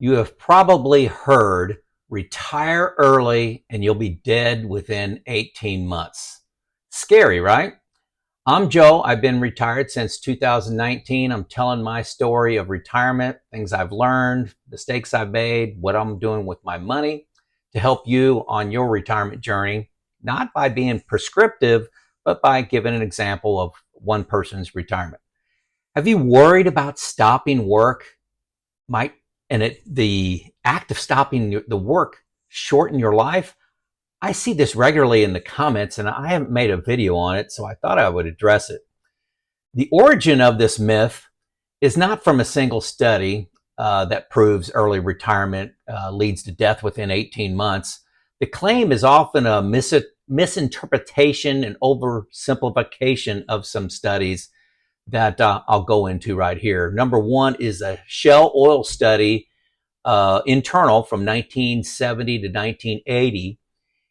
You have probably heard retire early and you'll be dead within 18 months. Scary, right? I'm Joe. I've been retired since 2019. I'm telling my story of retirement, things I've learned, mistakes I've made, what I'm doing with my money to help you on your retirement journey, not by being prescriptive, but by giving an example of one person's retirement. Have you worried about stopping work might the act of stopping the work shorten your life? I see this regularly in the comments and I haven't made a video on it, so I thought I would address it. The origin of this myth is not from a single study that proves early retirement leads to death within 18 months. The claim is often a misinterpretation and oversimplification of some studies that I'll go into right here. Number one is a Shell oil study, internal from 1970 to 1980.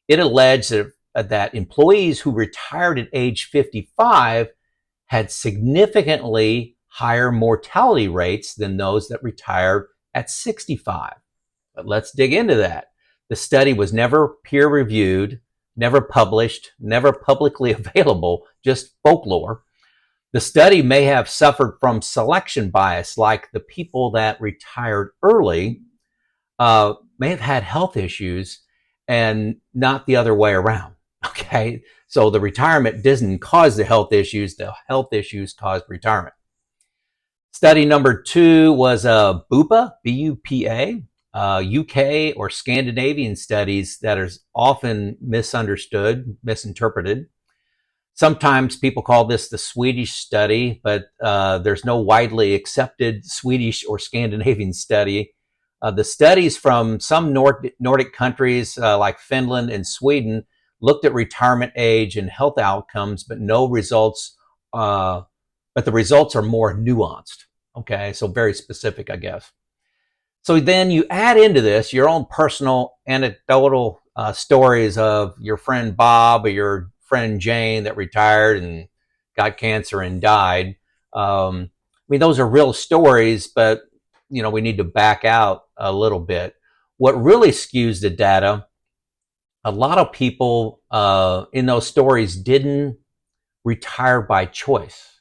It alleged that employees who retired at age 55 had significantly higher mortality rates than those that retired at 65. But let's dig into that. The study was never peer-reviewed, never published, never publicly available, just folklore. The study may have suffered from selection bias, like the people that retired early may have had health issues and not the other way around. Okay, so the retirement didn't cause the health issues caused retirement. Study number two was BUPA, B-U-P-A, UK or Scandinavian studies that are often misunderstood, misinterpreted. Sometimes people call this the Swedish study, but there's no widely accepted Swedish or Scandinavian study. The studies from some Nordic countries like Finland and Sweden looked at retirement age and health outcomes, but no results. But the results are more nuanced. Okay, so very specific, I guess. So then you add into this your own personal anecdotal stories of your friend Bob or your friend Jane that retired and got cancer and died. I mean, those are real stories, but we need to back out a little bit. What really skews the data, a lot of people in those stories didn't retire by choice.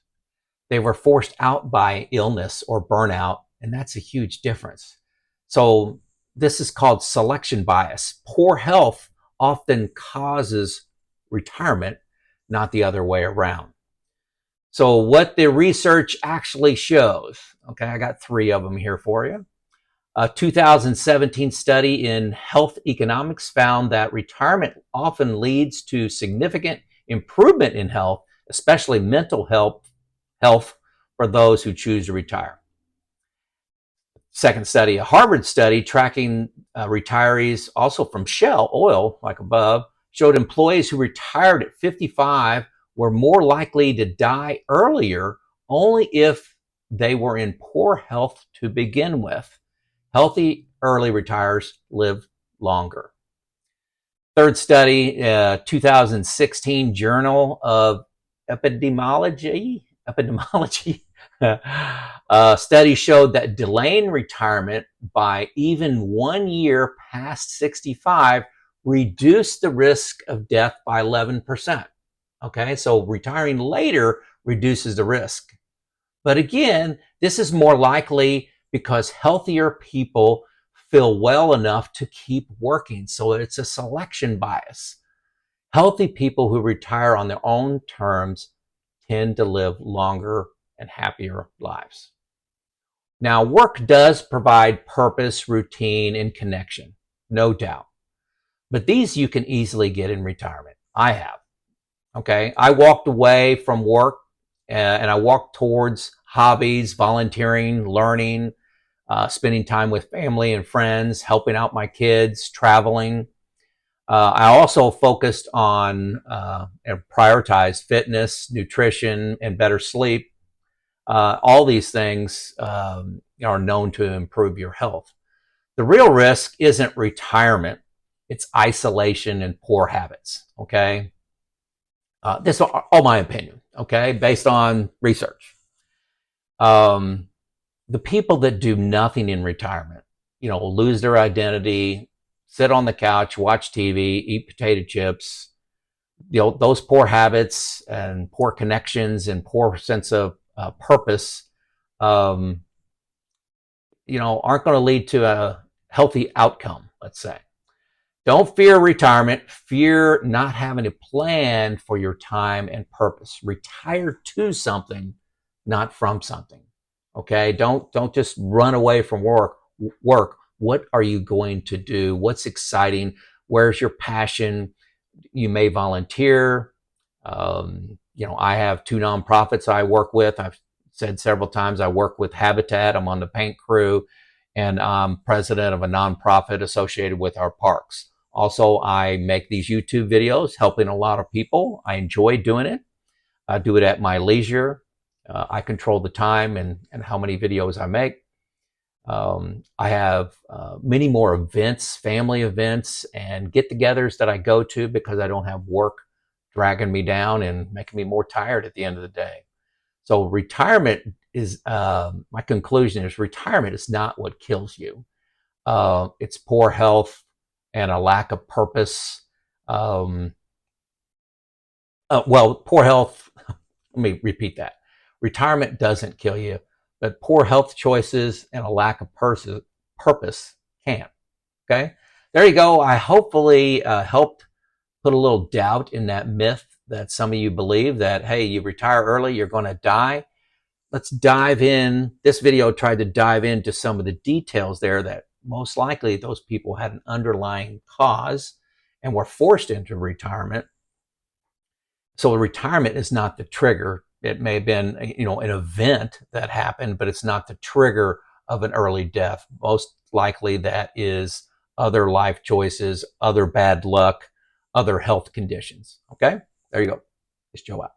They were forced out by illness or burnout, and that's a huge difference. So this is called selection bias. Poor health often causes retirement, not the other way around. So what the research actually shows, okay, I got three of them here for you. A 2017 study in health economics found that retirement often leads to significant improvement in health, especially mental health for those who choose to retire. Second study, a Harvard study tracking retirees, also from Shell oil, like above, showed employees who retired at 55 were more likely to die earlier only if they were in poor health to begin with. Healthy early retires live longer. Third study, 2016 Journal of Epidemiology study showed that delaying retirement by even 1 year past 65 reduced the risk of death by 11%. Okay, so retiring later reduces the risk. But again, this is more likely because healthier people feel well enough to keep working. So it's a selection bias. Healthy people who retire on their own terms tend to live longer and happier lives. Now, work does provide purpose, routine, and connection, no doubt. But these you can easily get in retirement. I have. Okay, I walked away from work and I walked towards hobbies, volunteering, learning, spending time with family and friends, helping out my kids, traveling. I also focused on and prioritized fitness, nutrition, and better sleep. All these things are known to improve your health. The real risk isn't retirement. It's isolation and poor habits, okay? This is all my opinion, okay, based on research. The people that do nothing in retirement, lose their identity, sit on the couch, watch TV, eat potato chips. Those poor habits and poor connections and poor sense of purpose, um, aren't going to lead to a healthy outcome, let's say. Don't fear retirement. Fear not having a plan for your time and purpose. Retire to something, not from something. Okay? Don't just run away from work. What are you going to do? What's exciting? Where's your passion? You may volunteer. I have 2 nonprofits I work with. I've said several times I work with Habitat. I'm on the paint crew, and I'm president of a nonprofit associated with our parks. Also, I make these YouTube videos helping a lot of people. I enjoy doing it. I do it at my leisure. I control the time and how many videos I make. I have many more events, family events, and get-togethers that I go to because I don't have work dragging me down and making me more tired at the end of the day. So retirement is, my conclusion is retirement is not what kills you. It's poor health and a lack of purpose. Poor health, let me repeat that. Retirement doesn't kill you, but poor health choices and a lack of purpose can. Okay? There you go. I hopefully helped put a little doubt in that myth that some of you believe that, hey, you retire early, you're going to die. Let's dive in. This video tried to dive into some of the details there that most likely those people had an underlying cause and were forced into retirement. So retirement is not the trigger. It may have been, an event that happened, but it's not the trigger of an early death. Most likely that is other life choices, other bad luck, other health conditions. Okay? There you go. It's Joe out.